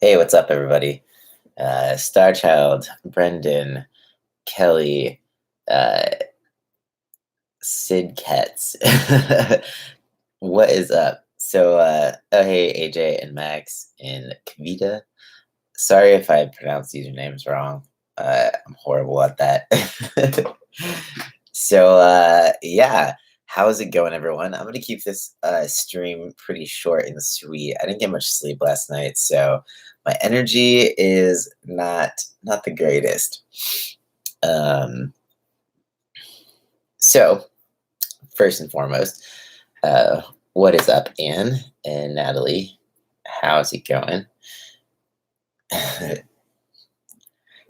Hey, what's up, everybody? Starchild, Brendan, Kelly, uh, Sid Ketz. What is up? Oh, hey, AJ and Max and Kavita. Sorry if I pronounced these names wrong. I'm horrible at that. Yeah, how's it going, everyone? I'm gonna keep this stream pretty short and sweet. I didn't get much sleep last night, so my energy is not the greatest. Um, so first and foremost, uh, what is up, Anne and Natalie? How's it going?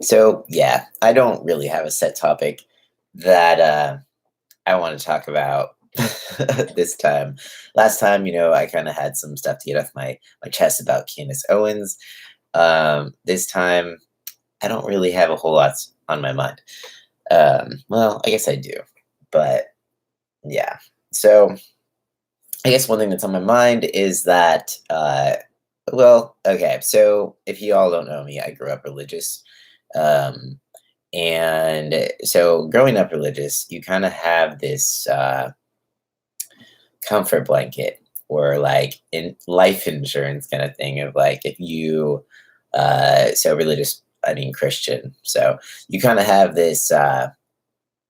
So yeah, I don't really have a set topic that I want to talk about this time. Last time, I kind of had some stuff to get off my chest about Candace Owens. This time, I don't really have a whole lot on my mind. Well, I guess I do, but yeah. So I guess one thing that's on my mind is that, well, okay. So if you all don't know me, I grew up religious. Um, and so growing up religious, you kind of have this comfort blanket or like in life insurance kind of thing of like if you so religious, I mean Christian. So you kind of have this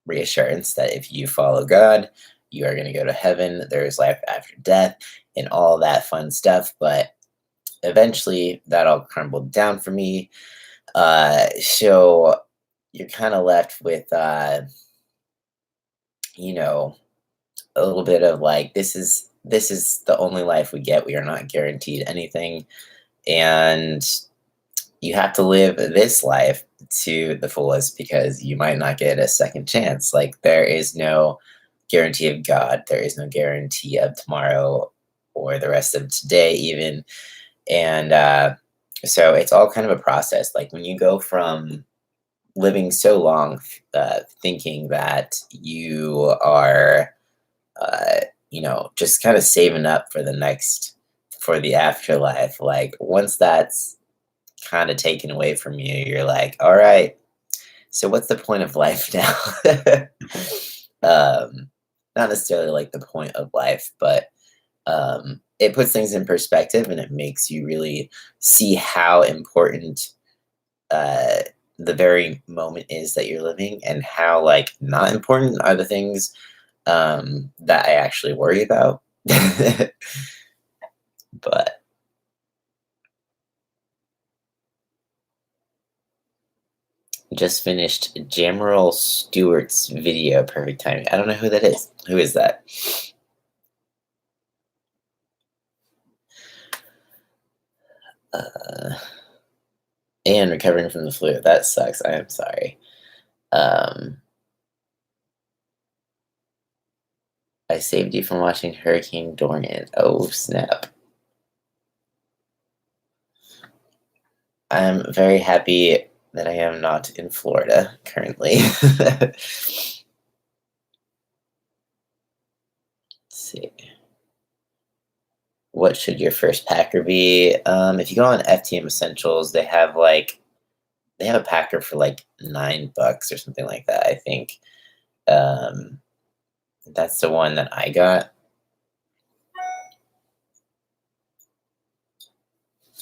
reassurance that if you follow God, you are going to go to heaven. There's life after death and all that fun stuff. But eventually that all crumbled down for me. So you're kind of left with, you know, a little bit of like, this is the only life we get. We are not guaranteed anything. And you have to live this life to the fullest because you might not get a second chance. Like there is no guarantee of God. There is no guarantee of tomorrow or the rest of today, even. And so it's all kind of a process. Like when you go from living so long thinking that you are, uh, just kind of saving up for for the afterlife. Like once that's kind of taken away from you, you're like, all right, so what's the point of life now? um, Not necessarily like the point of life, but it puts things in perspective and it makes you really see how important uh, the very moment is that you're living and how like not important are the things that I actually worry about. But just finished Jameril Stewart's video, Perfect Timing. I don't know who that is. Who is that? Uh, and recovering from the flu. That sucks. I am sorry. Um, I saved you from watching Hurricane Dorian. Oh, snap. I'm very happy that I am not in Florida currently. Let's see. What should your first packer be? If you go on FTM Essentials, they have a packer for like $9 or something like that, I think. Um, that's the one that I got.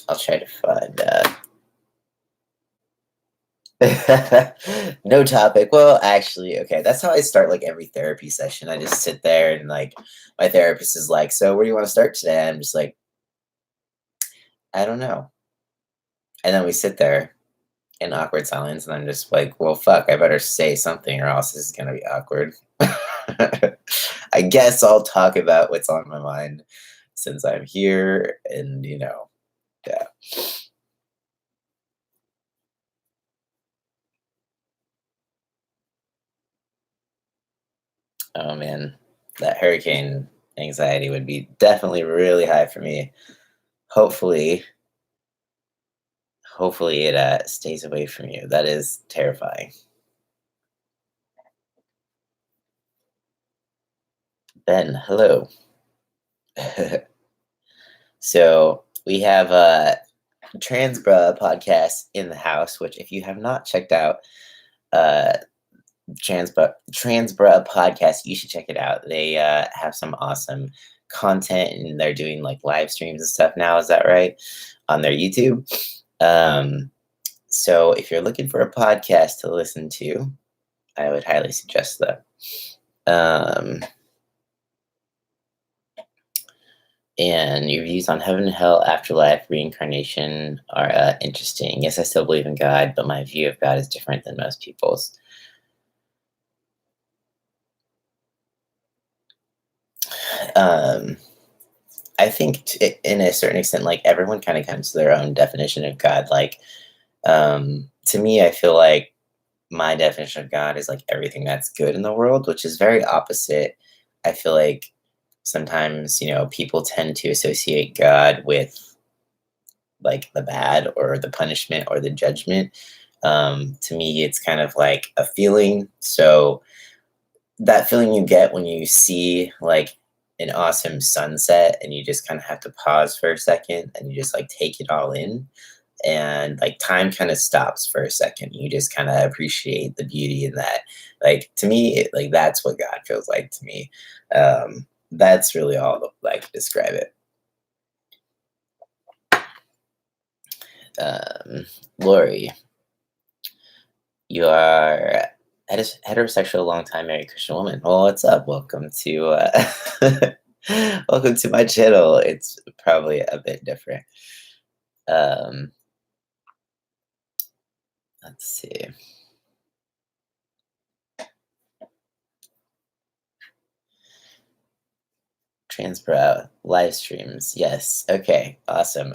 I'll try to find no topic. Well, actually, okay, that's how I start like every therapy session. I just sit there and like my therapist is like, "So, where do you want to start today?" I'm just like, "I don't know." And then we sit there in awkward silence, and I'm just like, "Well, fuck, I better say something or else this is gonna be awkward." I guess I'll talk about what's on my mind since I'm here, and yeah. Oh man, that hurricane anxiety would be definitely really high for me. Hopefully, hopefully it stays away from you. That is terrifying. Ben, hello. So we have Transbra podcast in the house, which if you have not checked out uh Transbra podcast, you should check it out. They have some awesome content and they're doing like live streams and stuff now, is that right? On their YouTube. Um so if you're looking for a podcast to listen to, I would highly suggest that. Um And your views on heaven, hell, afterlife, reincarnation are interesting. Yes, I still believe in God, but my view of God is different than most people's. Um, I think in a certain extent, like everyone kind of comes to their own definition of God. Like, to me, I feel like my definition of God is like everything that's good in the world, which is very opposite. I feel like sometimes, people tend to associate God with like the bad or the punishment or the judgment. To me, it's kind of like a feeling. So that feeling you get when you see like an awesome sunset and you just kind of have to pause for a second and you just like take it all in and like time kind of stops for a second. You just kind of appreciate the beauty in that. Like to me, like that's what God feels like to me. That's really all I can describe it. Um, Lori, you are heterosexual, long-time married Christian woman. Well, what's up? Welcome to welcome to my channel. It's probably a bit different. Um, let's see. Transbrow live streams. Yes. Okay. Awesome.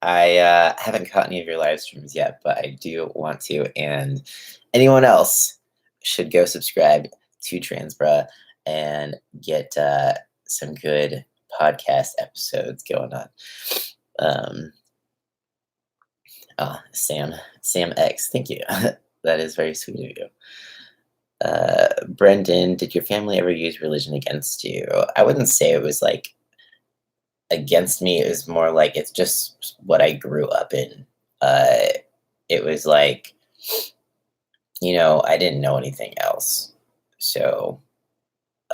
I haven't caught any of your live streams yet, but I do want to. And anyone else should go subscribe to Transbra and get some good podcast episodes going on. Um, Sam X, thank you. That is very sweet of you. Brendan, did your family ever use religion against you? I wouldn't say it was like against me. It was more like it's just what I grew up in. Uh, it was like, I didn't know anything else. So,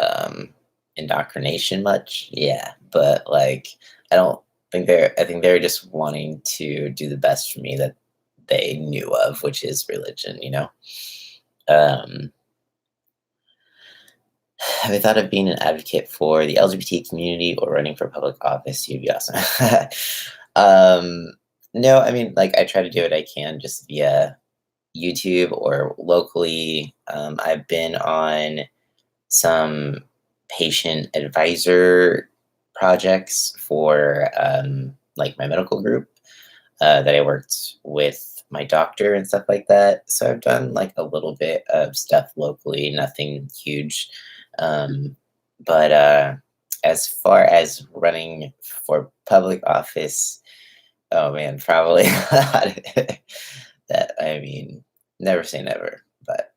um, indoctrination much, yeah. But like, I don't I think they're just wanting to do the best for me that they knew of, which is religion. Um, have I thought of being an advocate for the LGBT community or running for public office? You'd be awesome. um, no, I mean, like, I try to do what I can just via YouTube or locally. I've been on some patient advisor projects for like my medical group that I worked with my doctor and stuff like that. So I've done like a little bit of stuff locally, nothing huge. Um, but as far as running for public office, oh man, probably that. I mean, never say never. But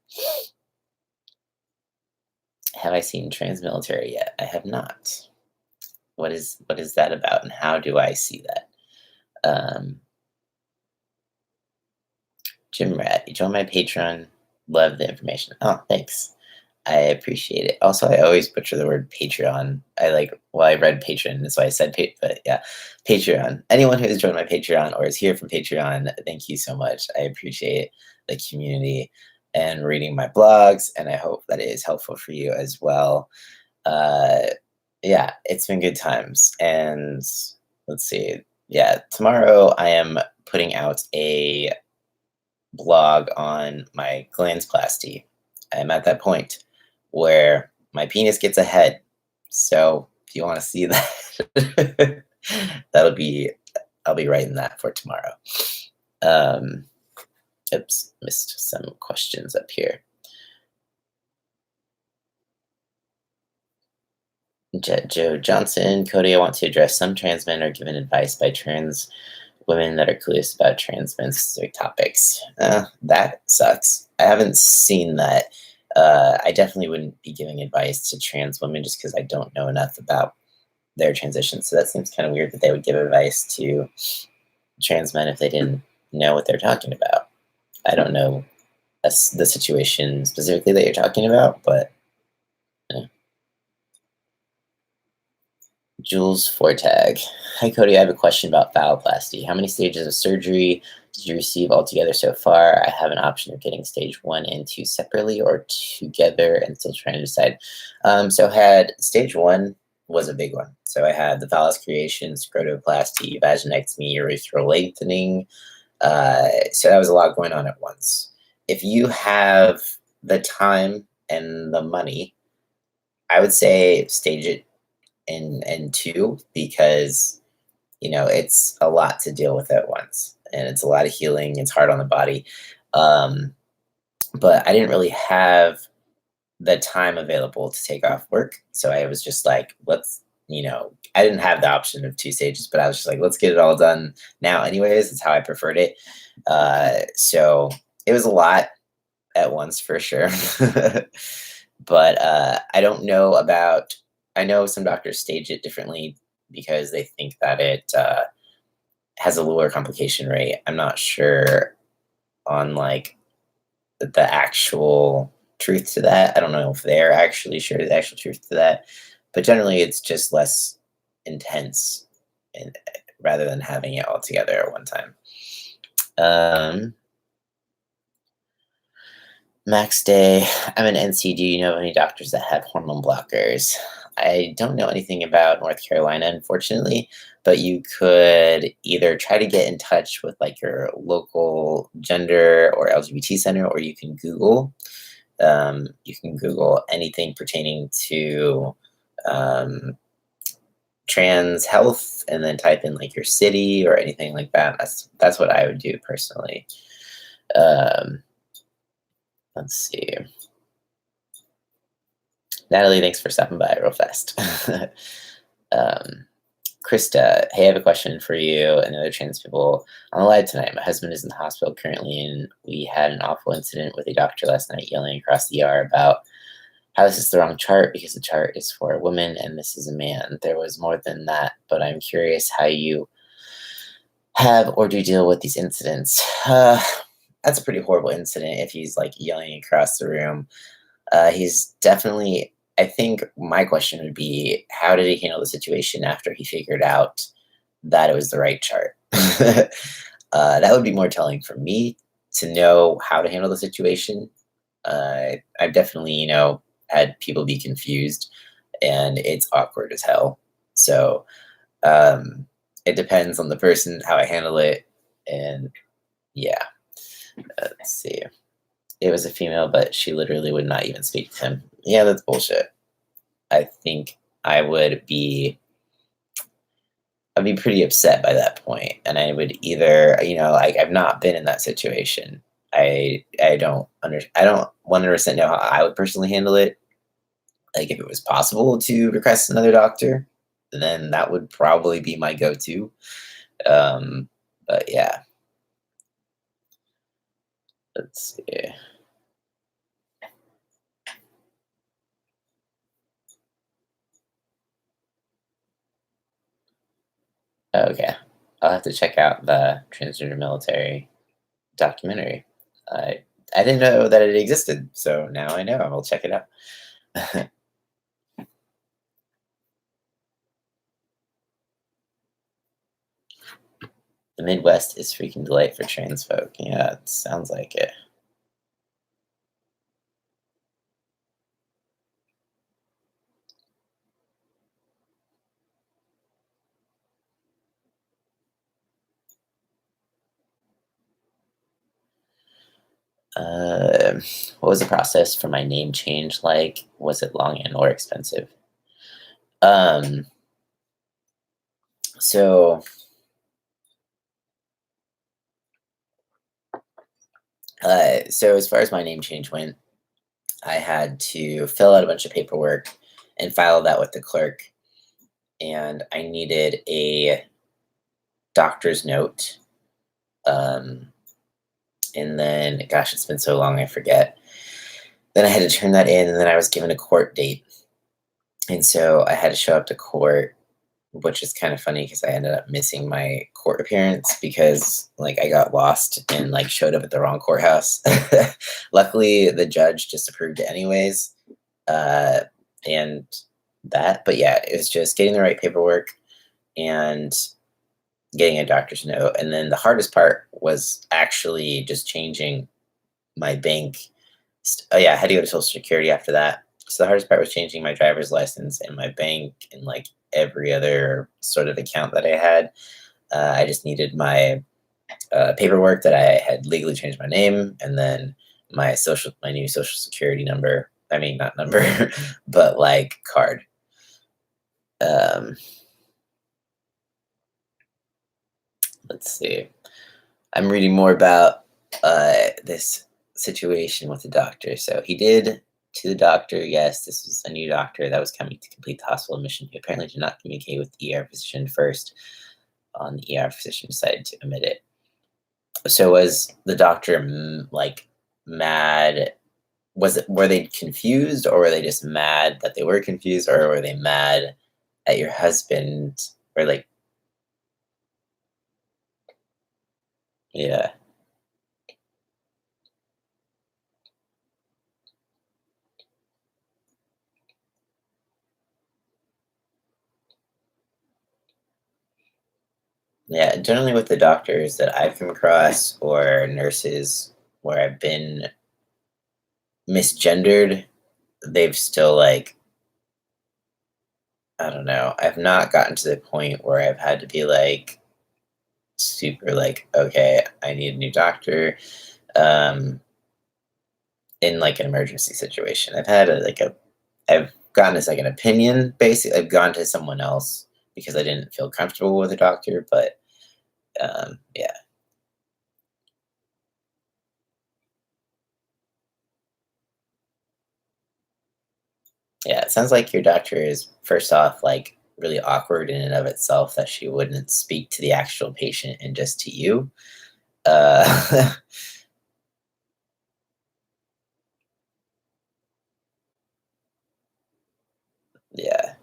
have I seen Transmilitary yet? I have not. What is that about, and how do I see that? Um, Jim Rat, you joined my Patreon. Love the information. Oh, thanks. I appreciate it. Also, I always butcher the word Patreon. I read Patreon, that's why I said but yeah, Patreon. Anyone who has joined my Patreon or is here from Patreon, thank you so much. I appreciate the community and reading my blogs, and I hope that it is helpful for you as well. Uh, yeah, it's been good times. And let's see. Yeah, tomorrow I am putting out a blog on my glandsplasty. I'm at that point where my penis gets a head. So if you want to see that, I'll be writing that for tomorrow. Um, oops, missed some questions up here. Joe Johnson, Cody, I want to address some trans men are given advice by trans women that are clueless about trans men specific topics. That sucks. I haven't seen that. I definitely wouldn't be giving advice to trans women just because I don't know enough about their transition. So that seems kind of weird that they would give advice to trans men if they didn't know what they're talking about. I don't know the situation specifically that you're talking about, but yeah. Jules Fortag. Hi, Cody. I have a question about phalloplasty. How many stages of surgery did you receive altogether so far? I have an option of getting stage one and two separately or together and still trying to decide. So I had stage one was a big one. So I had the phallus creation, scrotoplasty, vaginectomy, urethral lengthening. So that was a lot going on at once. If you have the time and the money, I would say stage it in two because it's a lot to deal with at once and it's a lot of healing. It's hard on the body. um, but I didn't really have the time available to take off work, so I was just like, I didn't have the option of two stages, but I was just like, let's get it all done now anyways. It's how I preferred it. So it was a lot at once for sure. But I don't know about. I know some doctors stage it differently because they think that it has a lower complication rate. I'm not sure on like the actual truth to that. I don't know if they're actually sure the actual truth to that, but generally it's just less intense, and rather than having it all together at one time. Um, Max Day, I'm an NC. Do you know any doctors that have hormone blockers? I don't know anything about North Carolina, unfortunately, but you could either try to get in touch with like your local gender or LGBT center, or you can Google anything pertaining to um, trans health, and then type in like your city or anything like that. That's what I would do personally. Um, let's see. Natalie, thanks for stopping by real fast. um, Krista, hey, I have a question for you and other trans people on the live tonight. My husband is in the hospital currently, and we had an awful incident with a doctor last night yelling across the ER about how this is the wrong chart because the chart is for a woman and this is a man. There was more than that, but I'm curious how you have or do deal with these incidents. That's a pretty horrible incident if he's like yelling across the room. He's definitely, I think my question would be, how did he handle the situation after he figured out that it was the right chart? That would be more telling for me to know how to handle the situation. I've definitely, had people be confused and it's awkward as hell. So um, it depends on the person, how I handle it. And yeah, let's see. It was a female, but she literally would not even speak to him. Yeah, that's bullshit. I think I would be I'd be pretty upset by that point, and I would either, like I've not been in that situation. I don't 100% know how I would personally handle it. Like if it was possible to request another doctor, then that would probably be my go-to. Um, but yeah, let's see. Okay, I'll have to check out the transgender military documentary. I I didn't know that it existed, so now I know. I'll check it out. The Midwest is freaking delight for trans folk. Yeah, it sounds like it. Uh, what was the process for my name change like? Was it long and or expensive? Um, so so as far as my name change went, I had to fill out a bunch of paperwork and file that with the clerk, and I needed a doctor's note. Um, and then, gosh, it's been so long, I forget. Then I had to turn that in, and then I was given a court date, and so I had to show up to court which is kind of funny because I ended up missing my court appearance because like I got lost and like showed up at the wrong courthouse. Luckily, the judge just approved it anyways. Uh, and but yeah, it was just getting the right paperwork and getting a doctor's note. And then the hardest part was actually just changing my bank. Oh yeah, I had to go to Social Security after that. So the hardest part was changing my driver's license and my bank and like every other sort of account that I had. I just needed my paperwork that I had legally changed my name, and then my new social security number. I mean, not number, but like card. Um, let's see. I'm reading more about this situation with the doctor. So he did to the doctor. Yes, this was a new doctor that was coming to complete the hospital admission. He apparently did not communicate with the ER physician first. On the ER physician decided to omit it. So was the doctor like mad? Were they confused, or were they just mad that they were confused, or were they mad at your husband, or like yeah. Yeah, generally with the doctors that I've come across or nurses where I've been misgendered, they've still like, I don't know. I've not gotten to the point where I've had to be like super like, okay, I need a new doctor. Um, in like an emergency situation. I've gotten a second opinion. Basically, I've gone to someone else because I didn't feel comfortable with a doctor. But yeah, yeah. It sounds like your doctor is first off like really awkward in and of itself that she wouldn't speak to the actual patient and just to you. Uh, yeah.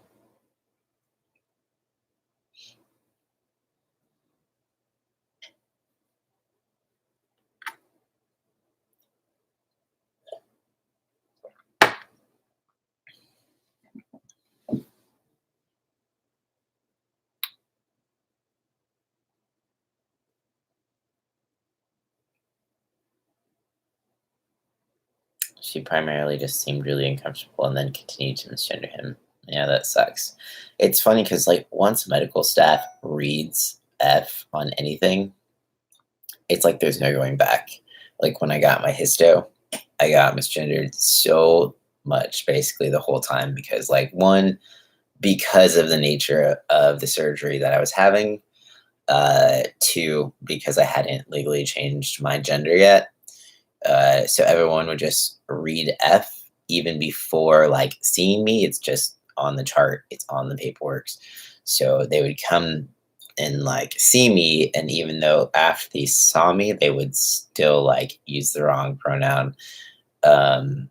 She primarily just seemed really uncomfortable and then continued to misgender him. Yeah, that sucks. It's funny because like once medical staff reads F on anything, it's like there's no going back. Like when I got my histo, I got misgendered so much basically the whole time because like one, because of the nature of the surgery that I was having, two, because I hadn't legally changed my gender yet. So everyone would just read F even before like seeing me. It's just on the chart, it's on the paperwork. So they would come and like see me, and even though after they saw me, they would still like use the wrong pronoun. Um,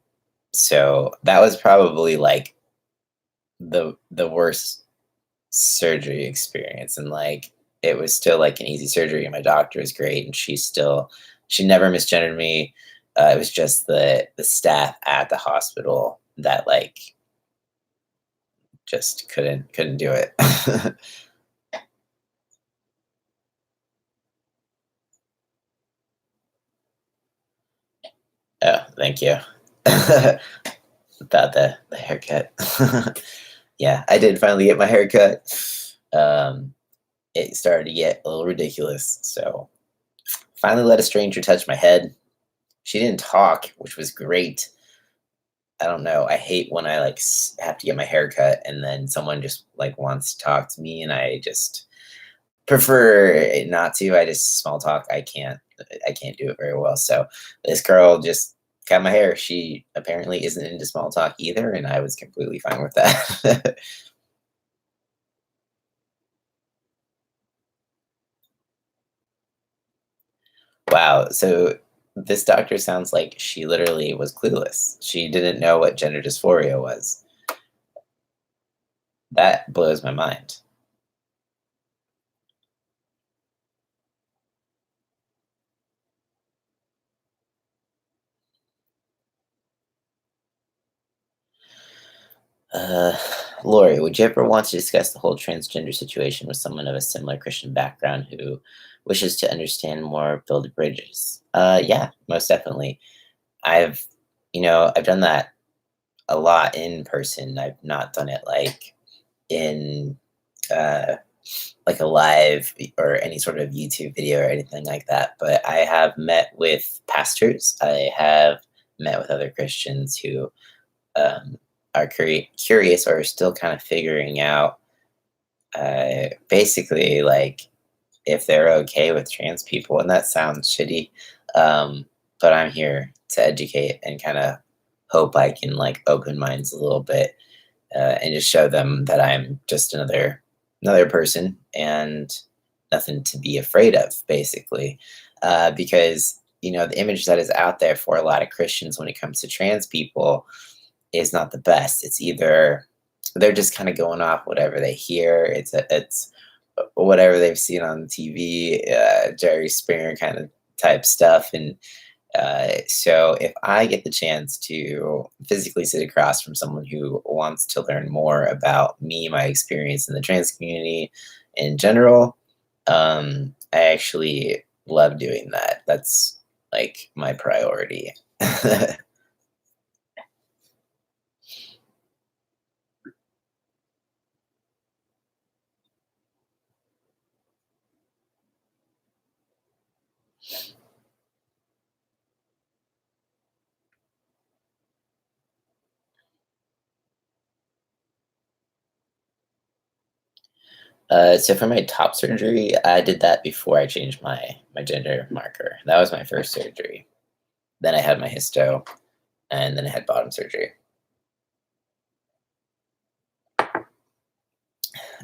so that was probably like the worst surgery experience, and like it was still like an easy surgery, and my doctor is great, and she never misgendered me. It was just the staff at the hospital that like just couldn't do it. Oh, thank you. About the haircut. Yeah, I did finally get my haircut. Um, it started to get a little ridiculous, so finally let a stranger touch my head. She didn't talk, which was great. I don't know. I hate when I like have to get my hair cut and then someone just like wants to talk to me and I just prefer it not to. I just small talk. I can't do it very well. So this girl just cut my hair. She apparently isn't into small talk either, and I was completely fine with that. Wow. So this doctor sounds like she literally was clueless. She didn't know what gender dysphoria was. That blows my mind. Uh, Lori, would you ever want to discuss the whole transgender situation with someone of a similar Christian background who wishes to understand more, build bridges? Yeah, most definitely. I've, I've done that a lot in person. I've not done it in uh, like a live or any sort of YouTube video or anything like that. But I have met with pastors. I have met with other Christians who um, are curious or are still kind of figuring out basically like if they're okay with trans people. And that sounds shitty. Um, but I'm here to educate and kind of hope I can like open minds a little bit and just show them that I'm just another person and nothing to be afraid of, basically. Because the image that is out there for a lot of Christians when it comes to trans people is not the best. It's either they're just kind of going off whatever they hear. It's whatever they've seen on TV, Jerry Springer kind of type stuff, and so if I get the chance to physically sit across from someone who wants to learn more about me, my experience in the trans community in general, I actually love doing that. That's like my priority. So for my top surgery, I did that before I changed my gender marker. That was my first surgery. Then I had my histo, and then I had bottom surgery.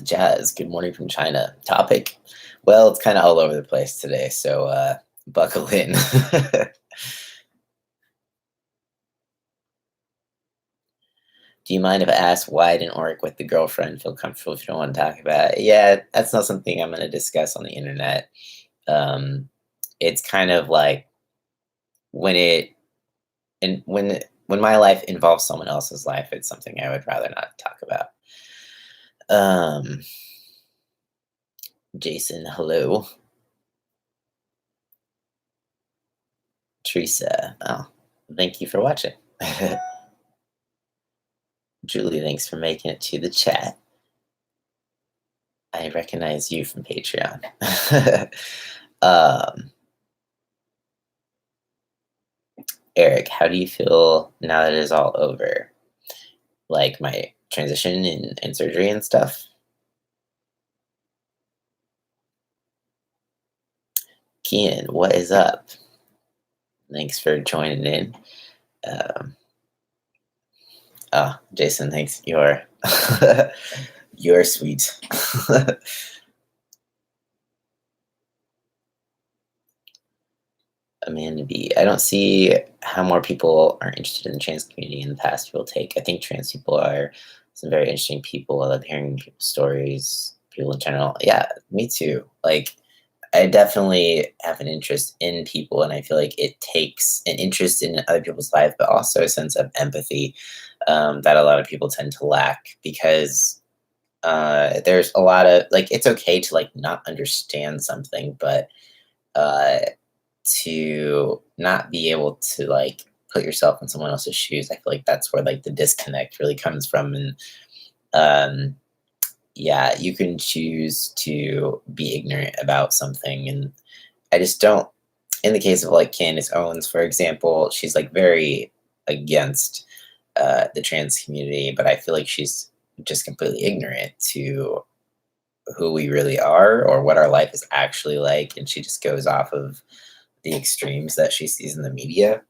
Jazz, good morning from China. Topic? Well, it's kind of all over the place today, so buckle in. Do you mind if I ask why I didn't work with the girlfriend? Feel comfortable if you don't want to talk about it. Yeah, that's not something I'm going to discuss on the internet. Um, it's kind of like when it and when my life involves someone else's life, it's something I would rather not talk about. Um, Jason, hello. Teresa, oh, thank you for watching. Julie, thanks for making it to the chat. I recognize you from Patreon. um, Eric, how do you feel now that it is all over? Like my transition and surgery and stuff? Keenan, what is up? Thanks for joining in. Um, Jason, thanks. You're sweet. Amanda B. I don't see how more people are interested in the trans community in the past will take. I think trans people are some very interesting people. I love hearing people's stories, people in general. Yeah, me too. Like, I definitely have an interest in people, and I feel like it takes an interest in other people's life, but also a sense of empathy that a lot of people tend to lack because there's a lot of like it's okay to like not understand something, but uh, to not be able to like put yourself in someone else's shoes. I feel like that's where like the disconnect really comes from. And um, yeah, you can choose to be ignorant about something. And I just don't, in the case of like Candace Owens, for example, she's like very against the trans community, but I feel like she's just completely ignorant to who we really are or what our life is actually like. And she just goes off of the extremes that she sees in the media.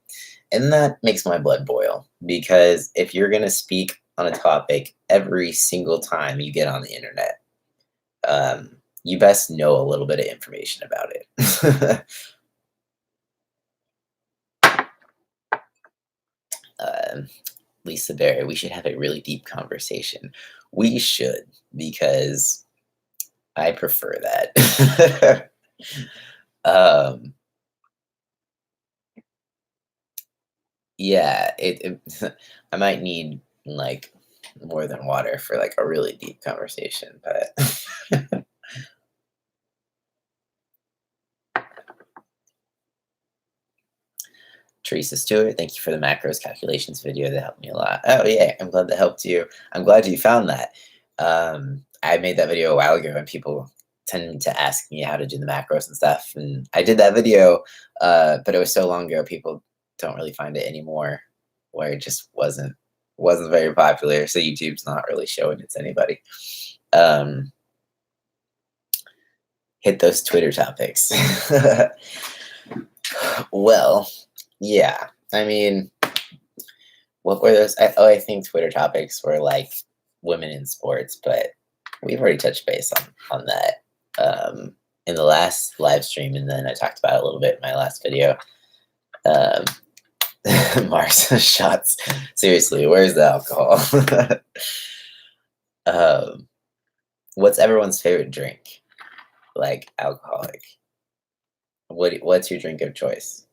And that makes my blood boil because if you're going to speak on a topic every single time you get on the internet, you best know a little bit of information about it. um, Lisa Berry, we should have a really deep conversation. We should, because I prefer that. um, yeah, I might need like more than water for like a really deep conversation, but Teresa Stewart, thank you for the macros calculations video. That helped me a lot. Oh yeah, I'm glad that helped you. I'm glad you found that. I made that video a while ago, and people tend to ask me how to do the macros and stuff. And I did that video, but it was so long ago, people don't really find it anymore, where it just wasn't very popular. So YouTube's not really showing it to anybody. Um, Hit those Twitter topics. Well, yeah. I mean, what were those? I think Twitter topics were like women in sports, but we've already touched base on that in the last live stream, and then I talked about it a little bit in my last video. Um, Mars shots. Seriously, where's the alcohol? um, what's everyone's favorite drink? Like alcoholic. What's your drink of choice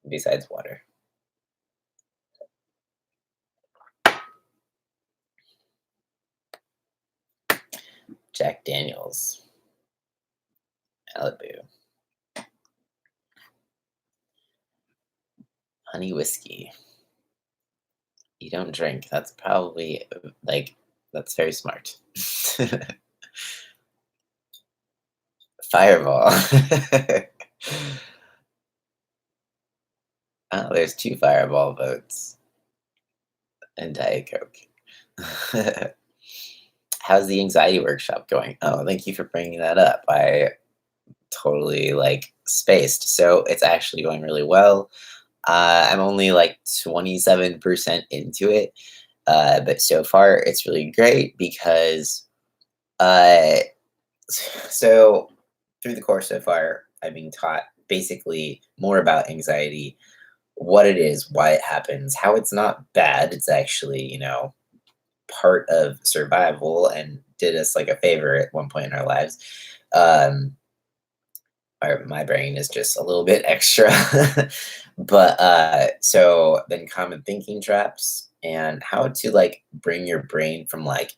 besides water? Jack Daniels, Malibu, honey whiskey. You don't drink. That's probably like that's very smart. Fireball. Oh, there's two Fireball votes and Diet Coke. How's the anxiety workshop going? Oh, thank you for bringing that up. I totally like spaced. So it's actually going really well. I'm only like 27% into it. But so far it's really great because uh, so through the course so far, I've been taught basically more about anxiety, what it is, why it happens, how it's not bad. It's actually, part of survival and did us like a favor at one point in our lives. Um, my brain is just a little bit extra. But so then common thinking traps and how to like bring your brain from like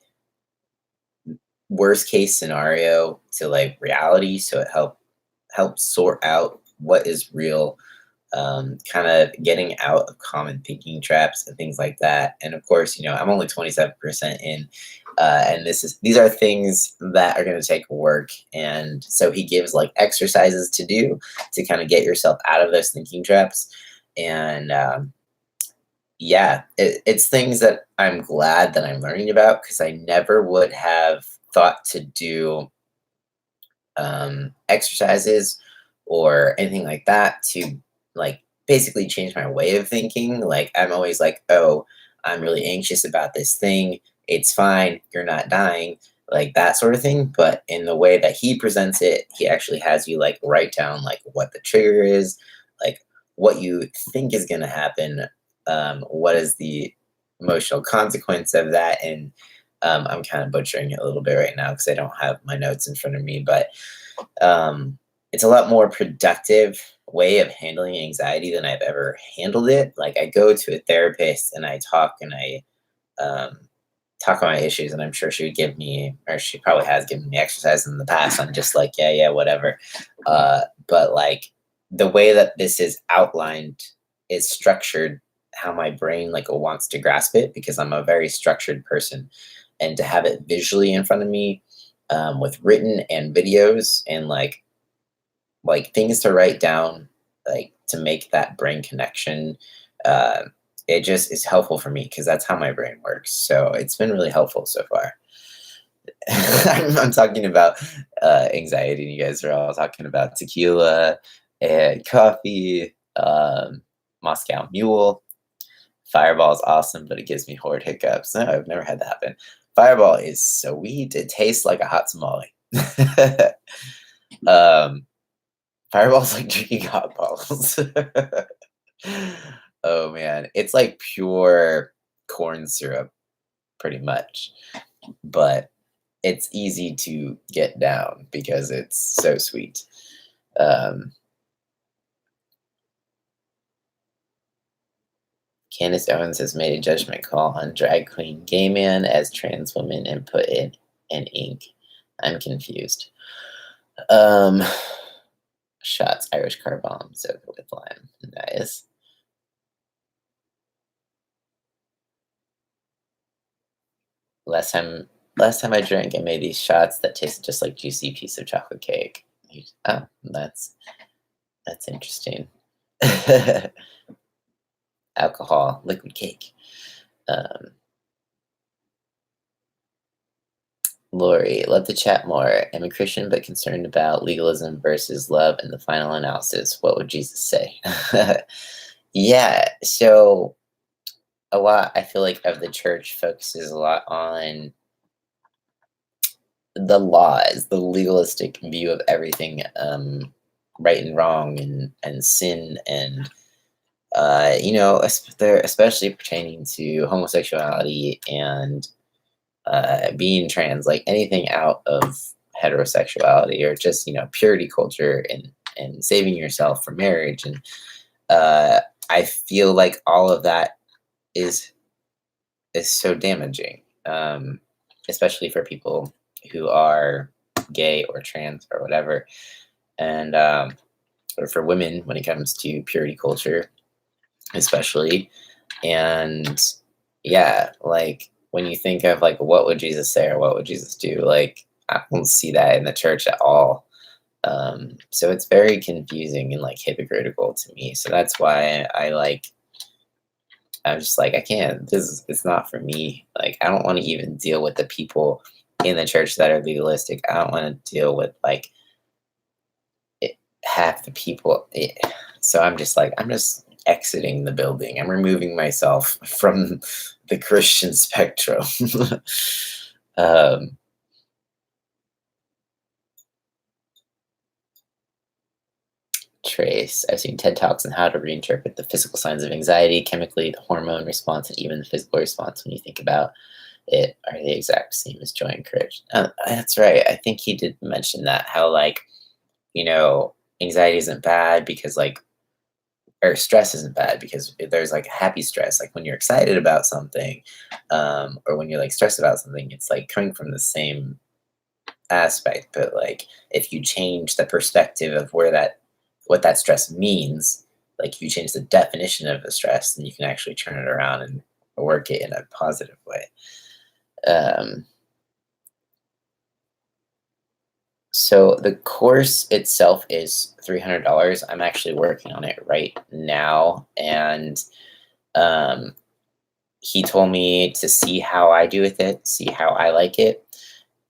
worst case scenario to like reality so it helps sort out what is real, kind of getting out of common thinking traps and things like that. And of course, I'm only 27% in, and these are things that are going to take work. And so he gives like exercises to do to kind of get yourself out of those thinking traps. And yeah, it's things that I'm glad that I'm learning about because I never would have thought to do exercises or anything like that to like basically change my way of thinking. Like I'm always like, oh, I'm really anxious about this thing. It's fine. You're not dying. Like that sort of thing. But in the way that he presents it, he actually has you like write down like what the trigger is, like what you think is going to happen, what is the emotional consequence of that. And I'm kind of butchering it a little bit right now because I don't have my notes in front of me, but it's a lot more productive way of handling anxiety than I've ever handled it. Like I go to a therapist and I talk and I um, talk about my issues, and I'm sure she would give me, or she probably has given me exercise in the past. I'm just like, yeah, yeah, whatever. But like the way that this is outlined is structured how my brain like wants to grasp it because I'm a very structured person, and to have it visually in front of me, with written and videos and like things to write down, like to make that brain connection. Uh, it just is helpful for me because that's how my brain works. So it's been really helpful so far. I'm talking about anxiety, and you guys are all talking about tequila and coffee, Moscow Mule. Fireball is awesome, but it gives me horrid hiccups. No, I've never had that happen. Fireball is sweet. It tastes like a hot tamale. um, Fireball's like drinking hot balls. Oh man, it's like pure corn syrup, pretty much. But it's easy to get down because it's so sweet. Um, Candace Owens has made a judgment call on drag queen gay man as trans woman and put in an ink. I'm confused. Um, Shots, Irish car bomb, soda with lime. Nice. Last time, last time I drank, I made these shots that tasted just like juicy piece of chocolate cake. Oh, that's interesting. Alcohol, liquid cake. Um, Lori, love to chat more. I'm a Christian but concerned about legalism versus love in the final analysis. What would Jesus say? Yeah, so a lot, I feel like, of the church focuses a lot on the laws, the legalistic view of everything, right and wrong, and sin, and they're especially pertaining to homosexuality and being trans, like anything out of heterosexuality or just purity culture and saving yourself for marriage. And I feel like all of that is is so damaging, especially for people who are gay or trans or whatever, and or for women when it comes to purity culture, especially. And yeah, like when you think of like what would Jesus say or what would Jesus do, like I don't see that in the church at all. So it's very confusing and like hypocritical to me. So that's why I'm just like, I can't. It's not for me. Like, I don't want to even deal with the people in the church that are legalistic. I don't want to deal with like half the people. So I'm just like, I'm just exiting the building. I'm removing myself from the Christian spectrum. um, Trace. I've seen TED Talks on how to reinterpret the physical signs of anxiety, chemically, the hormone response, and even the physical response when you think about it are the exact same as joy and courage. That's right. I think he did mention that how like anxiety isn't bad because like or stress isn't bad because there's like happy stress like when you're excited about something, or when you're like stressed about something, it's like coming from the same aspect. But like if you change the perspective of where that what that stress means, like if you change the definition of the stress, then you can actually turn it around and work it in a positive way. um, so the course itself is $300. I'm actually working on it right now, and um, he told me to see how I do with it, see how I like it,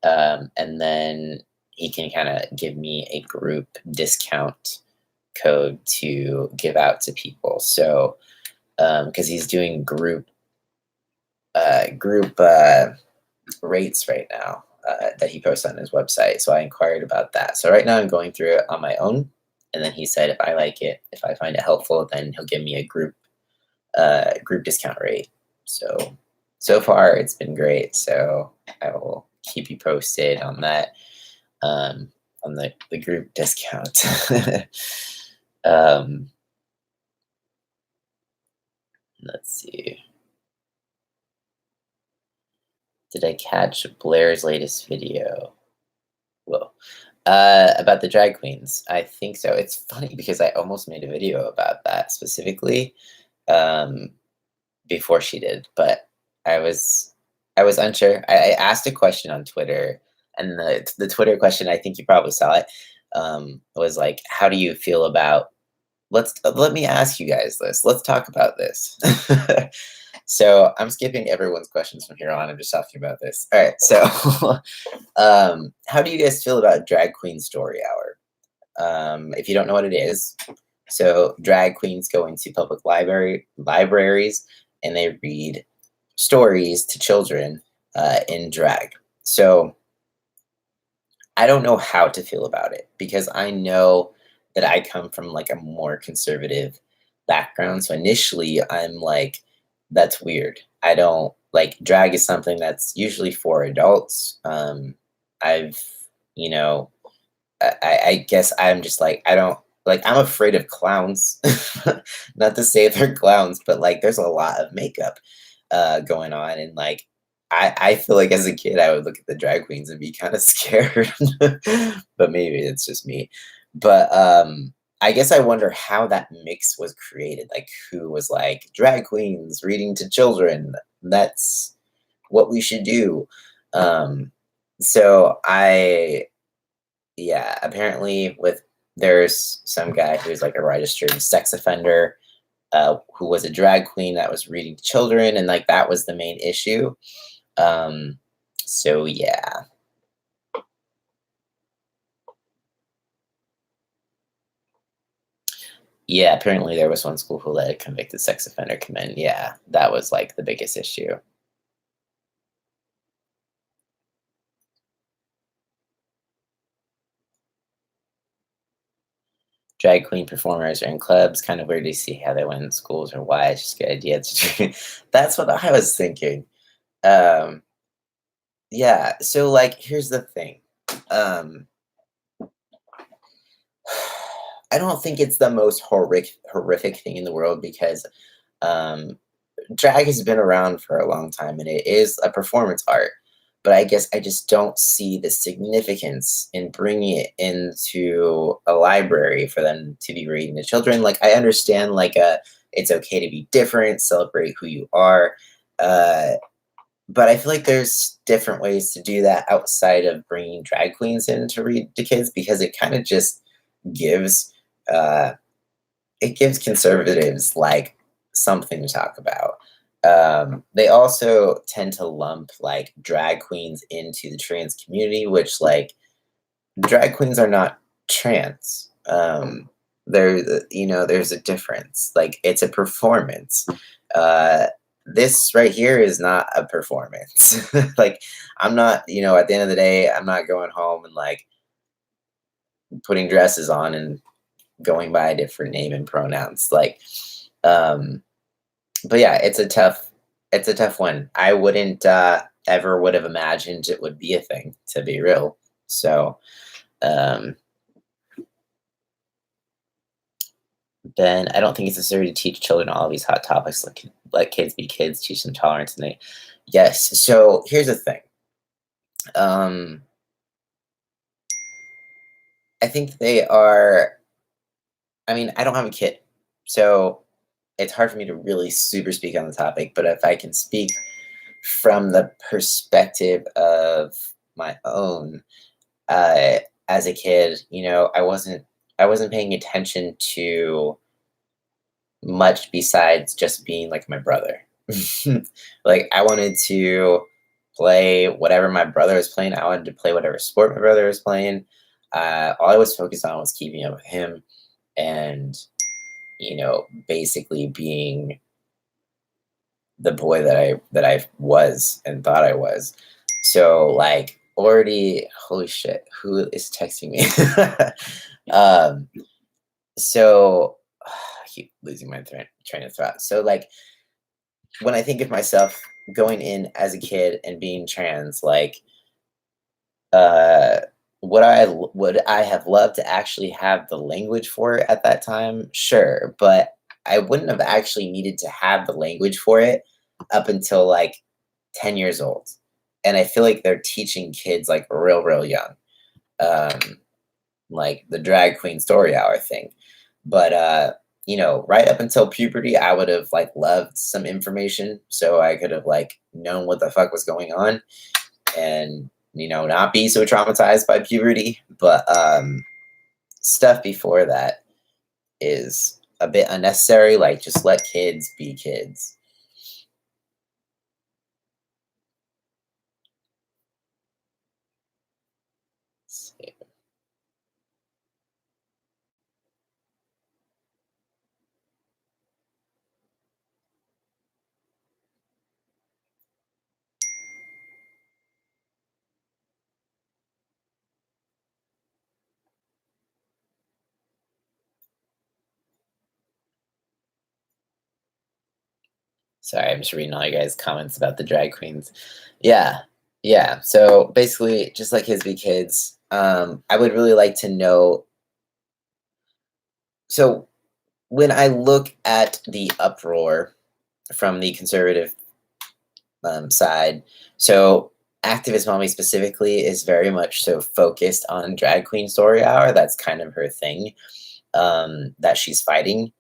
and then he can kind of give me a group discount code to give out to people. So because he's doing group rates right now, that he posts on his website. So I inquired about that. So right now I'm going through it on my own, and then he said if I like it, if I find it helpful, then he'll give me a group discount rate. So so far it's been great. So I will keep you posted on that, on the group discount. um, let's see. Did I catch Blair's latest video? Whoa. About the drag queens. I think so. It's funny because I almost made a video about that specifically, um, before she did, but I was I was unsure. I asked a question on Twitter, and the Twitter question, I think you probably saw it, was like, "How do you feel about?" Let me ask you guys this. Let's talk about this. So I'm skipping everyone's questions from here on. I'm just talking about this. All right. So, how do you guys feel about Drag Queen Story Hour? If you don't know what it is, so drag queens go into public libraries and they read stories to children, in drag. So I don't know how to feel about it because I know that I come from like a more conservative background. So initially, I'm like, that's weird. I don't like drag is something that's usually for adults. I've, you know, I guess I'm just like, I don't. like, I'm afraid of clowns. Not to say they're clowns, but, like, there's a lot of makeup, going on, and, like, I feel like as a kid, I would look at the drag queens and be kinda scared, but maybe it's just me. But, I guess I wonder how that mix was created, like, who was like, "Drag queens reading to children, that's what we should do." Um, so I yeah, apparently there's some guy who's like a registered sex offender, who was a drag queen that was reading to children, and like that was the main issue. Um, so yeah, yeah. Apparently, there was one school who let a convicted sex offender come in. Yeah, that was like the biggest issue. Drag queen performers are in clubs. Kind of weird to see how they went in schools or why. It's just a good idea to. That's what I was thinking. Um, yeah. So like, here's the thing. Um, I don't think it's the most horrific thing in the world because um, drag has been around for a long time and it is a performance art. But I guess I just don't see the significance in bringing it into a library for them to be reading to children. Like I understand, like it's okay to be different, celebrate who you are, uh, but I feel like there's different ways to do that outside of bringing drag queens in to read to kids because it kind of just gives uh, it gives conservatives like something to talk about. They also tend to lump like drag queens into the trans community, which like drag queens are not trans. There's a difference. Like it's a performance. Uh, this right here is not a performance. Like I'm not, at the end of the day, I'm not going home and like putting dresses on and going by a different name and pronouns. Like, um, but yeah, it's a tough one. I wouldn't ever would have imagined it would be a thing, to be real. So um, then I don't think it's necessary to teach children all these hot topics. Like let kids be kids, teach them tolerance, and they yes. So here's the thing. Um, I think they are. I mean, I don't have a kid, so it's hard for me to really super speak on the topic. But if I can speak from the perspective of my own, uh, as a kid, I wasn't paying attention to much besides just being like my brother. Like I wanted to play whatever my brother was playing. I wanted to play whatever sport my brother was playing. All I was focused on was keeping up with him and basically being the boy that I was and thought I was. So like already, holy shit, who is texting me? So I keep losing my train of thought. So like when I think of myself going in as a kid and being trans, like uh would I have loved to actually have the language for it at that time? Sure, but I wouldn't have actually needed to have the language for it up until like 10 years old. And I feel like they're teaching kids like real young. Um like the drag queen story hour thing. But right up until puberty, I would have like loved some information so I could have like known what the fuck was going on and not be so traumatized by puberty. But stuff before that is a bit unnecessary. Like just let kids be kids. Sorry, I'm just reading all you guys' comments about the drag queens. Yeah, yeah. So basically, just like kids be kids. I would really like to know So when I look at the uproar from the conservative side, so activist mommy specifically is very much so focused on drag queen story hour. That's kind of her thing, that she's fighting.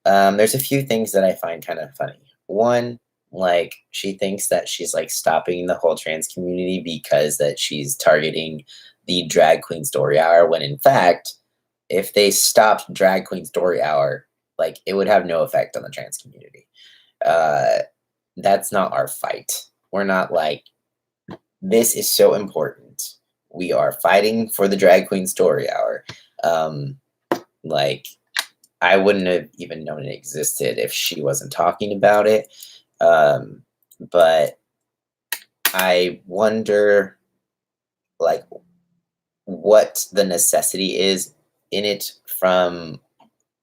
There's a few things that I find kind of funny. One, like she thinks that she's like stopping the whole trans community because that she's targeting the drag queen story hour, when in fact, if they stopped drag queen story hour, like it would have no effect on the trans community. Uh, that's not our fight. We're not like, this is so important. We are fighting for the drag queen story hour. Um, like I wouldn't have even known it existed if she wasn't talking about it. Um, but I wonder, like, what the necessity is in it from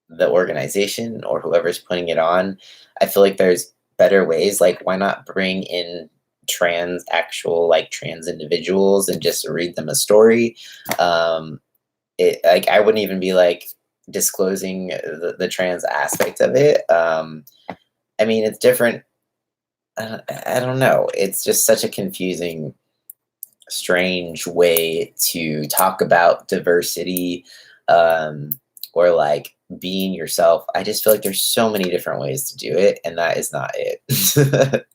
the organization or whoever's putting it on. I feel like there's better ways. Like, why not bring in actual like trans individuals and just read them a story? Um, it like I wouldn't even be like disclosing the trans aspect of it. I mean, it's different. I don't know. It's just such a confusing, strange way to talk about diversity, um, or like being yourself. I just feel like there's so many different ways to do it, and that is not it.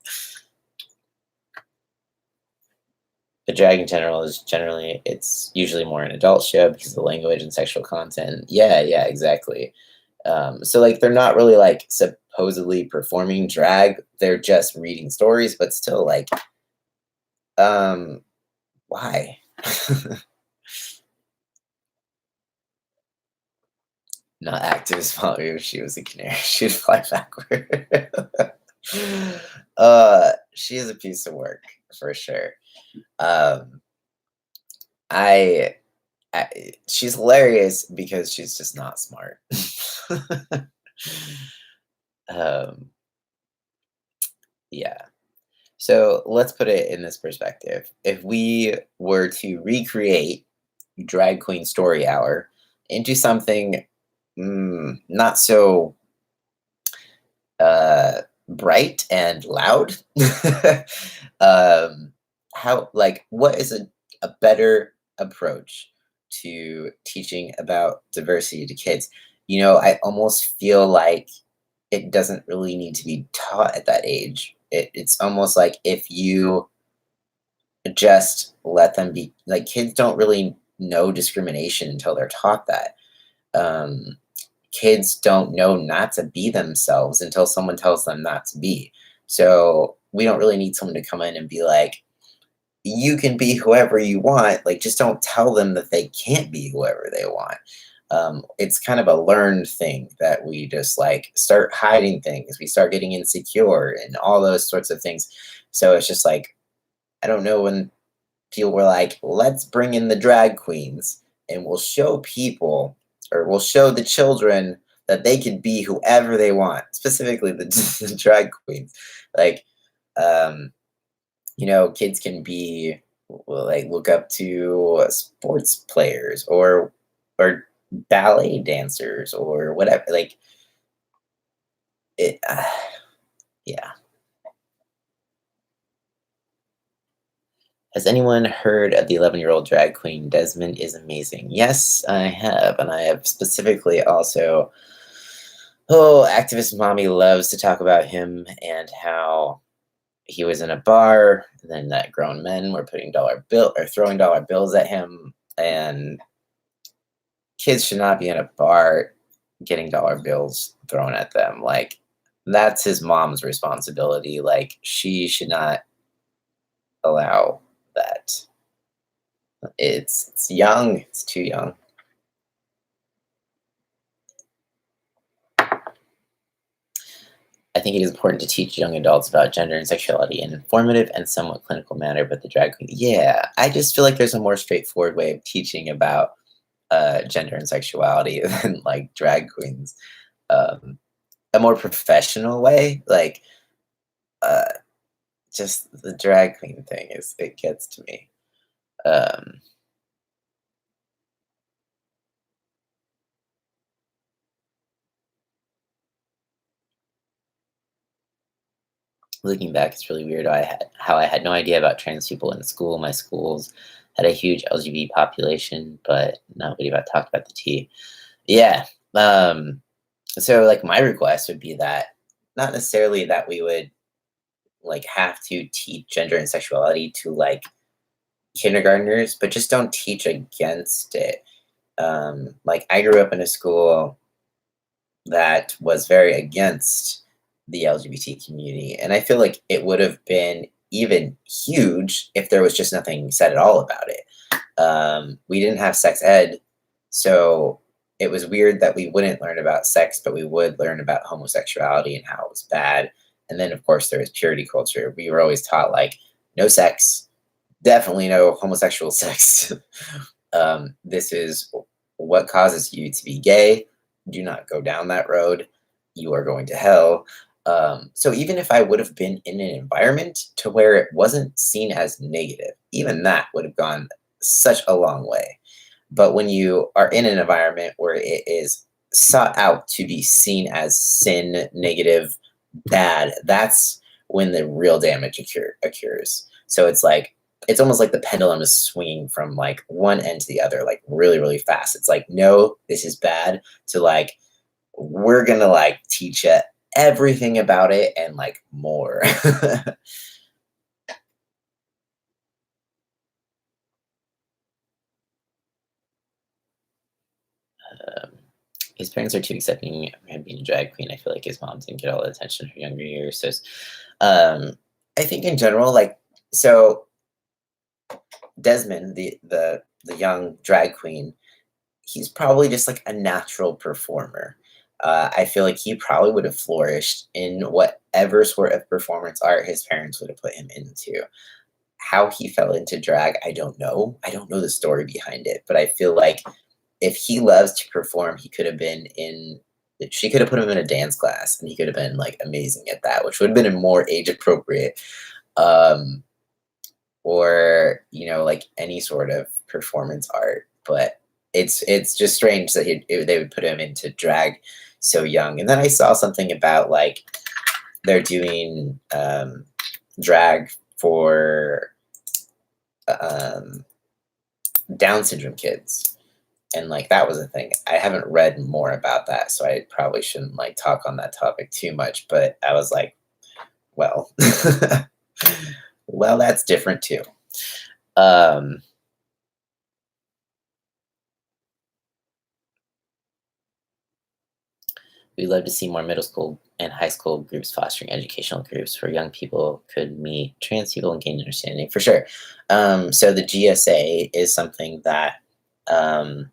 The drag in general is generally it's usually more an adult show because of the language and sexual content. Yeah, yeah, exactly. So like they're not really like supposedly performing drag, they're just reading stories, but still like um why? Not activist Molly if she was a canary, she'd fly backward. She is a piece of work for sure. Um I, she's hilarious because she's just not smart. um yeah. So let's put it in this perspective. If we were to recreate Drag Queen Story Hour into something not so bright and loud, um, what is a better approach to teaching about diversity to kids? I almost feel like it doesn't really need to be taught at that age. It's almost like if you just let them be, like, kids don't really know discrimination until they're taught that. Um, Kids don't know not to be themselves until someone tells them not to be. So we don't really need someone to come in and be like, you can be whoever you want. Like, just don't tell them that they can't be whoever they want. It's kind of a learned thing that we just like start hiding things. We start getting insecure and all those sorts of things. So it's just like, I don't know, when people were like, let's bring in the drag queens and we'll show people, or we'll show the children that they can be whoever they want, specifically the, the drag queens. Like, um, kids can be, well, like, look up to sports players or ballet dancers or whatever. Like, it, yeah. Has anyone heard of the 11-year-old drag queen Desmond is amazing? Yes, I have, and I have specifically also. Oh, activist mommy loves to talk about him and how he was in a bar, and then that grown men were putting dollar bill or throwing dollar bills at him, and kids should not be in a bar getting dollar bills thrown at them. Like, that's his mom's responsibility. Like, she should not allow that. It's young. It's too young. I think it is important to teach young adults about gender and sexuality in an informative and somewhat clinical manner, but the drag queen, yeah, I just feel like there's a more straightforward way of teaching about gender and sexuality than like drag queens. Um, a more professional way, like uh, just the drag queen thing is, it gets to me. Um, Looking back, it's really weird. How I had no idea about trans people in school. My schools had a huge LGBT population, but nobody about talked about the T. Yeah. Um, so like my request would be that not necessarily that we would like have to teach gender and sexuality to like kindergartners, but just don't teach against it. Like I grew up in a school that was very against the LGBT community. And I feel like it would have been even huge if there was just nothing said at all about it. We didn't have sex ed, so it was weird that we wouldn't learn about sex, but we would learn about homosexuality and how it was bad. And then, of course, there was purity culture. We were always taught like no sex, definitely no homosexual sex. This is what causes you to be gay. Do not go down that road. You are going to hell. So even if I would have been in an environment to where it wasn't seen as negative, even that would have gone such a long way. But when you are in an environment where it is sought out to be seen as sin, negative, bad, that's when the real damage occurs. So it's like it's almost like the pendulum is swinging from like one end to the other, like really, really fast. It's like, no, this is bad, to like, we're gonna like teach you everything about it and like more. um, his parents are too accepting of him being a drag queen. I feel like his mom didn't get all the attention in her younger years. So um, I think in general, like, so Desmond, the young drag queen, he's probably just like a natural performer. I feel like he probably would have flourished in whatever sort of performance art his parents would have put him into. How he fell into drag, I don't know. I don't know the story behind it, but I feel like if he loves to perform, he could have been in. She could have put him in a dance class, and he could have been like amazing at that, which would have been more age appropriate. Um, or like any sort of performance art, but it's just strange that they would put him into drag so young. And then I saw something about like they're doing drag for um, Down syndrome kids, and like that was a thing. I haven't read more about that, so I probably shouldn't like talk on that topic too much, but I was like, well, well, that's different too. um We'd love to see more middle school and high school groups fostering educational groups where young people could meet trans people and gain understanding for sure. So the GSA is something that um,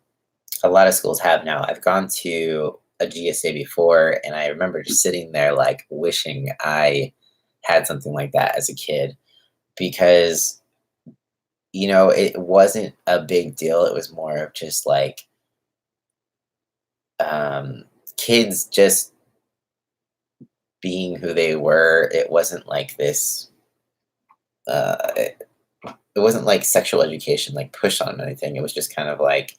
a lot of schools have now. I've gone to a GSA before, and I remember just sitting there like wishing I had something like that as a kid because it wasn't a big deal. It was more of just like um, kids just being who they were. It wasn't like this. It wasn't like sexual education, like pushed on anything. It was just kind of like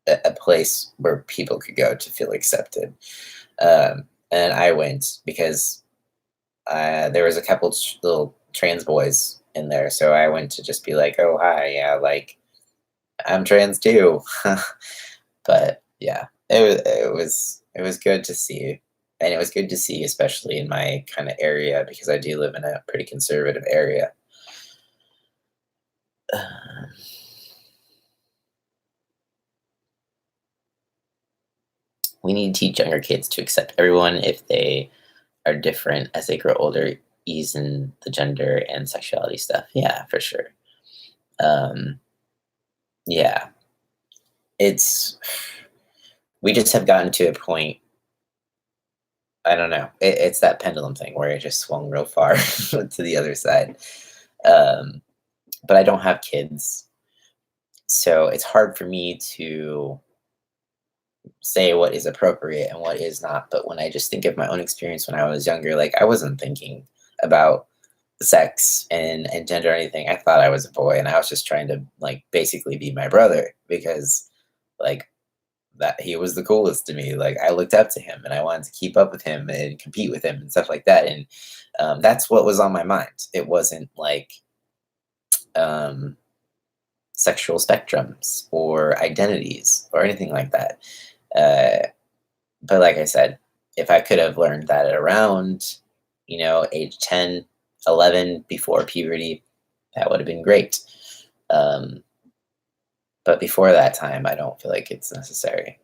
a place where people could go to feel accepted. And I went because there was a couple little trans boys in there, so I went to just be like, "Oh hi, yeah, like I'm trans too." But yeah, it was good to see, and it was good to see, especially in my kind of area because I do live in a pretty conservative area. Um, we need to teach younger kids to accept everyone if they are different as they grow older, ease in the gender and sexuality stuff. Yeah, for sure. Um, yeah, it's we just have gotten to a point. I don't know. It's that pendulum thing where it just swung real far to the other side. Um, but I don't have kids, so it's hard for me to say what is appropriate and what is not. But when I just think of my own experience when I was younger, like I wasn't thinking about sex and gender or anything. I thought I was a boy and I was just trying to like basically be my brother because like that he was the coolest to me. Like I looked up to him and I wanted to keep up with him and compete with him and stuff like that. And that's what was on my mind. It wasn't like um, sexual spectrums or identities or anything like that. But like I said, if I could have learned that at around, age 10, 11, before puberty, that would have been great. Um, but before that time, I don't feel like it's necessary.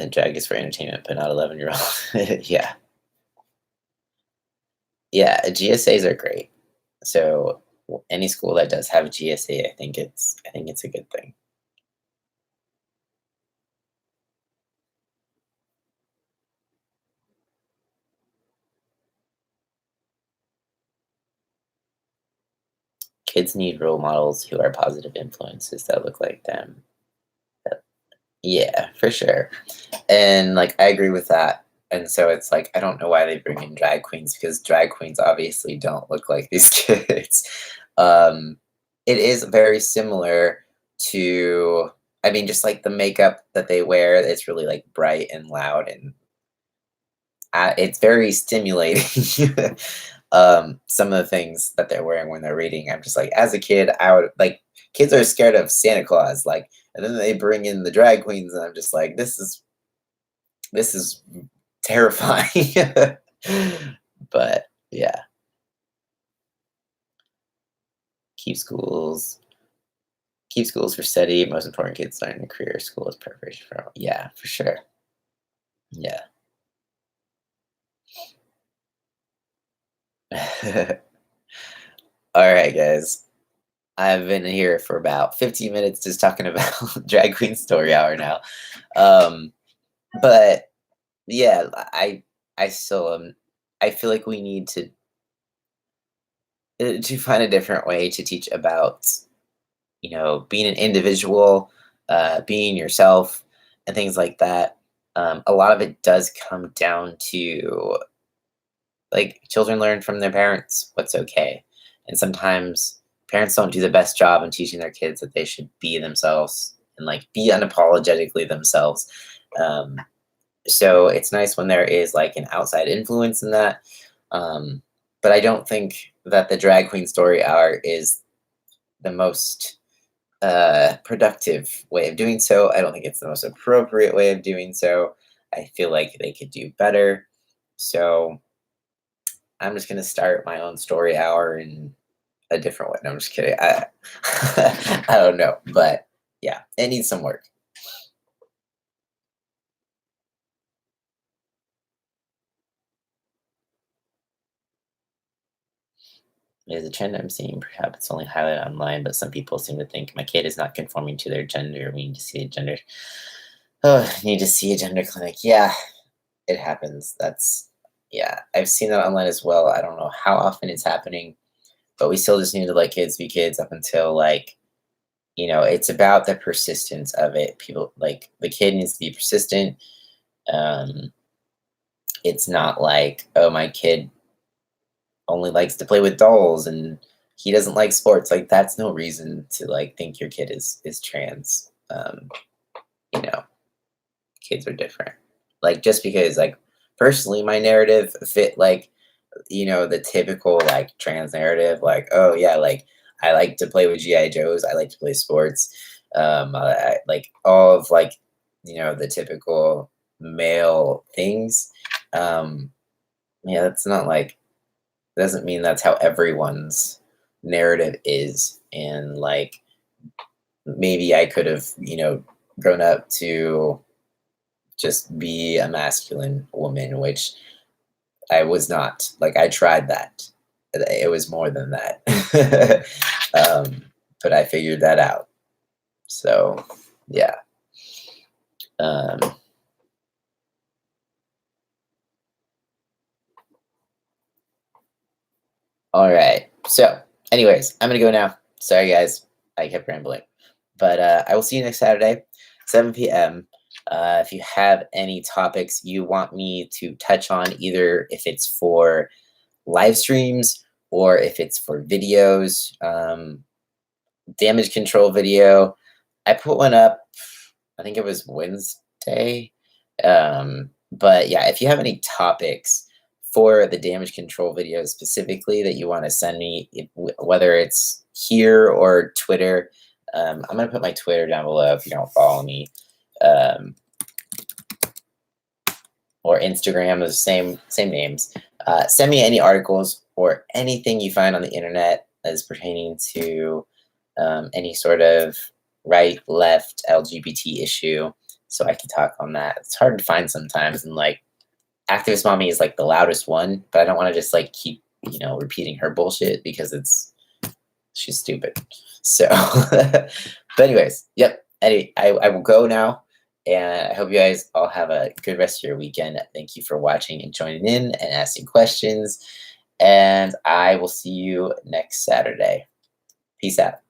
Drag is for entertainment, but not 11-year-old. Yeah. Yeah, GSAs are great. So any school that does have a GSA, I think it's a good thing. Kids need role models who are positive influences that look like them. Yeah, for sure. And like I agree with that. And so it's like I don't know why they bring in drag queens because drag queens obviously don't look like these kids. Um, it is very similar to, I mean, just like the makeup that they wear, it's really like bright and loud and it's very stimulating. Some of the things that they're wearing when they're reading, I'm just like, as a kid, I would like kids are scared of Santa Claus, like, and then they bring in the drag queens, and I'm just like, this is terrifying. But yeah, keep schools, keep schools for study. Most important, kids learn a career. School is preparation for. Yeah, for sure. Yeah. All right, guys. I've been here for about 15 minutes just talking about drag queen story hour now. Um, but yeah, I still I feel like we need to find a different way to teach about being an individual, being yourself, and things like that. A lot of it does come down to like children learn from their parents what's okay, and sometimes parents don't do the best job in teaching their kids that they should be themselves and like be unapologetically themselves. Um, so it's nice when there is like an outside influence in that. Um, but I don't think that the drag queen story hour is the most productive way of doing so. I don't think it's the most appropriate way of doing so. I feel like they could do better. So I'm just gonna start my own story hour in a different way. No, I'm just kidding. I don't know, but yeah, it needs some work. It is a trend I'm seeing. Perhaps it's only highlighted online, but some people seem to think my kid is not conforming to their gender. We need to see a gender. Oh, need to see a gender clinic. Yeah, it happens. Yeah, I've seen that online as well. I don't know how often it's happening, but we still just need to let kids be kids up until like, it's about the persistence of it. People like the kid needs to be persistent. Um, it's not like, oh, my kid only likes to play with dolls and he doesn't like sports. Like that's no reason to like think your kid is trans. You know, kids are different. Like just because like personally my narrative fit like the typical like trans narrative, like, oh yeah, like I like to play with GI Joes, I like to play sports, like all of like the typical male things. Um, yeah, that's not like doesn't mean that's how everyone's narrative is, and like maybe I could have grown up to just be a masculine woman, which I was not. Like I tried that. It was more than that. um, but I figured that out. So yeah. Um, all right. So, anyways, I'm gonna go now. Sorry, guys. I kept rambling, but I will see you next Saturday, 7 p.m. If you have any topics you want me to touch on, either if it's for live streams or if it's for videos, damage control video. I put one up, I think it was Wednesday. But yeah, if you have any topics for the damage control video specifically that you want to send me, whether it's here or Twitter, I'm going to put my Twitter down below if you don't follow me. Or Instagram, the same names. Send me any articles or anything you find on the internet as pertaining to any sort of right, left, LGBT issue, so I can talk on that. It's hard to find sometimes, and like Activist Mommy is like the loudest one, but I don't want to just like keep repeating her bullshit because she's stupid. So, but anyways, yep. Anyway, I will go now. And I hope you guys all have a good rest of your weekend. Thank you for watching and joining in and asking questions. And I will see you next Saturday. Peace out.